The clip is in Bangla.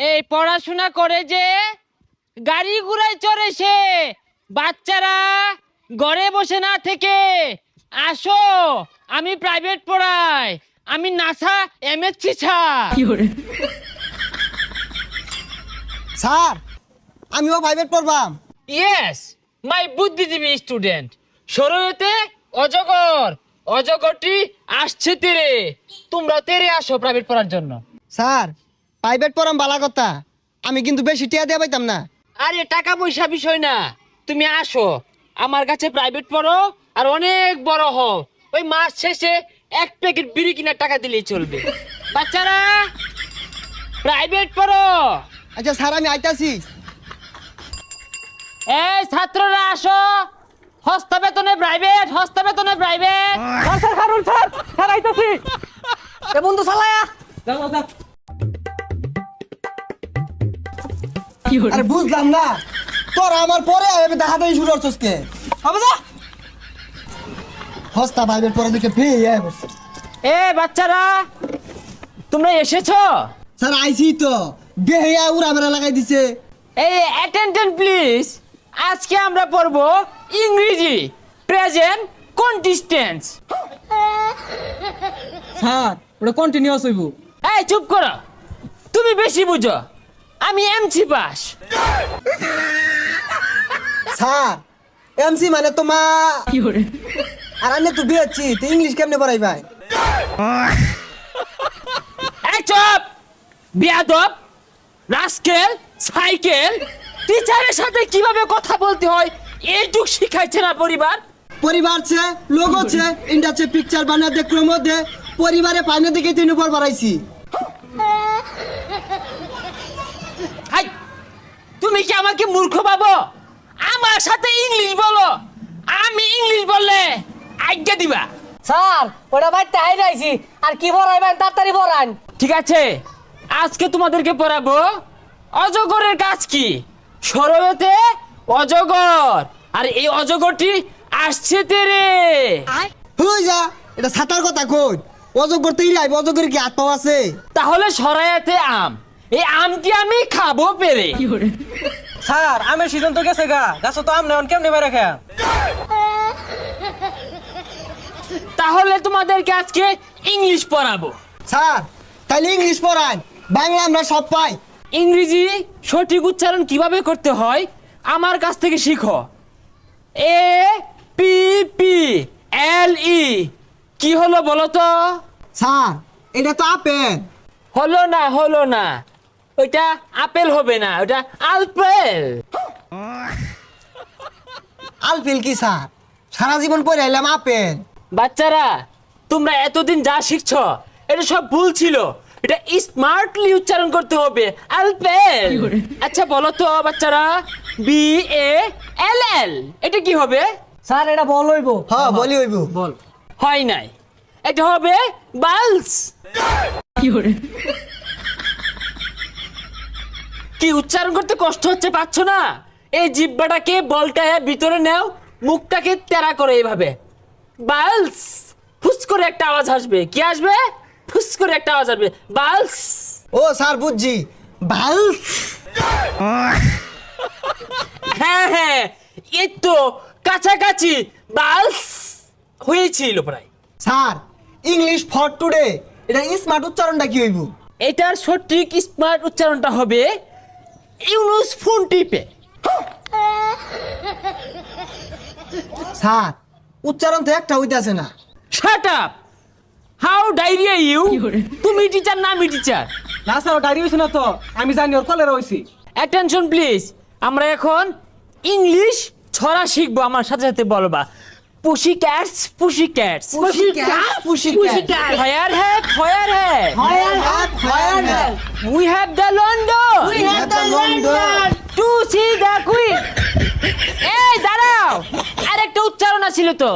এই পড়াশোনা করে যে গাড়ি ঘোড়ায় চড়ে সে, বাচ্চারা ঘরে বসে না থেকে আসো, আমি প্রাইভেট পড়াই, আমি নাসা এমএসসি স্যার আমিও প্রাইভেট পড়বাম। ইয়েস, মাই বুদ্ধিজীবী স্টুডেন্ট। শরীয়তে অজগর, অজগরটি আসছে তেরে, তোমরা তেরে আসো প্রাইভেট পড়ার জন্য। স্যার প্রাইভেট পড়াম বালা কথা, আমি কিন্তু বেশি টিয়া দিয়ে পাইতাম না। আরে টাকা পয়সা বিষয় না, তুমি আসো আমার কাছে প্রাইভেট পড়ো আর অনেক বড় হও, ওই মাস শেষে এক প্যাকেট বিড়ি কিনার টাকা দিলেই চলবে। বাচ্চারা প্রাইভেট পড়ো। আচ্ছা স্যার আমি আইতাছি। এই ছাত্ররা আসো, হস্তা বেতনে প্রাইভেট, হস্তা বেতনে private. Sir Harun sir, sir আইতাছি। এ বন্ধু চালায়া। যাও যাও। আরে বুঝলাম না, তোরা আমার পরে আমি দেখাতেই শুরু করছিস কে? হবে যা। হস্তা প্রাইভেট পড়া দিকে ফ্রি বসে। এ বাচ্চারা তোমরা এসেছো? স্যার আইছি তো, বেহিয়া উড়া মেরা লাগাই দিছে। এই অ্যাটেনশন প্লিজ, আজকে আমরা পড়বো ইংরেজি প্রেজেন্ট কন্টিস্টেন্স। স্যার ওটা কন্টিনিউয়াস হইব। এই চুপ করো, তুমি বেশি বুঝো, আমি এমসি পাস। স্যার এমসি মানে তোমা আর আমি তো বিয়েছি, তো ইংলিশ কেমনে পড়াই ভাই? এই চুপ বিয়াদব, রাস্কেল, সাইকেল, টিচারের সাথে কিভাবে কথা বলতে হয় এইটুক শিখাইছে না পরিবার? পরিবার ছে, লোগো ছে, ইন্ডাছে পিকচার বানা দে, ক্রোমো দে, পরিবারে পাইনে দিকে তিন উপর বাড়াইছি। হাই, তুমি কি আমাকে মূর্খ ভাবো? আমার সাথে ইংলিশ বলো, আমি ইংলিশ বললে আজ্ঞা দিবা? স্যার ওটা বাইতে হাইরাইছি, আর কি পড়াইবেন তাড়াতাড়ি পড়ান। ঠিক আছে, আজকে তোমাদেরকে পড়াবো অজগরের কাজ কি। শরয়তে অজগর, আর এই অজগরটি আসছে তেরে। হই যা, এটা ছাতার কথা কই? অজগর তৈরি আইব, অজগর কি হাত পাওয়া আছে? তাহলে শরায়াতে আম, এই আমটি আমি খাবো পেরে। স্যার আমের সিজন তো গেছে গা, গাছ তো আম নেন কেমনে বাইরে খেয়া? তাহলে তোমাদেরকে আজকে ইংলিশ পড়াবো। স্যার তাইলে ইংলিশ পড়ান, বাংলা আমরা সব পাই। ইংরেজি সঠিক উচ্চারণ কিভাবে করতে হয় আমার কাছ থেকে শিখো। এ পি পি এল ই কি হলো বলো তো? স্যার এটা তো আপেল। হলো না, ওইটা আপেল হবে না, ওইটা আলপেল। আলফিল কি স্যার? সারা জীবন পড়ে এলাম আপেল। বাচ্চারা তোমরা এতদিন যা শিখছো এটা সব ভুল ছিল, এটা স্মার্টলি উচ্চারণ করতে হবে, আলপেল। আচ্ছা বলো তো বাচ্চারা, বি এ এল এল এটা কি হবে? স্যার এটা বল হইব। হ্যাঁ বলি হইব। বল। হয় নাই, এটা হবে বালস। কি উচ্চারণ করতে কষ্ট হচ্ছে, পাচ্ছ না? এই জিহ্বাটাকে বলটা ভিতরে নাও, মুখটাকে তেরা করে এইভাবে বালস। ফুস করে একটা আওয়াজ আসবে, কি আসবে? ফুস করে একটা আওয়াজ আসবে, বালস। ও স্যার বুঝছি, ভাল। হ্যাঁ এই তো কাছাকাছি, বালস হয়েছিল প্রায়। স্যার ইংলিশ ফর টুডে, এটা স্মার্ট উচ্চারণটা কি হইব? এটার সঠিক স্মার্ট উচ্চারণটা হবে ইউনুস ফোন টিপে। স্যার উচ্চারণ তো একটা হইতাছে না। Shut up, how diarrhoea you? তুমি টিচার না আমি টিচার? না স্যার ডায়রি হইছে না তো, আমি জানি ওর কলেরা হইছি। অ্যাটেনশন প্লিজ, আমরা এখন ইংলিশ ছড়া শিখবো, আমার সাথে সাথে বলবা। Pussy cats, pussy cats, pussy cat. Fire hat, fire hat, fire hat, fire hat. We have the London, We have the London. To see the queen. এই দাঁড়াও, আরেকটা উচ্চারণ ছিল তো।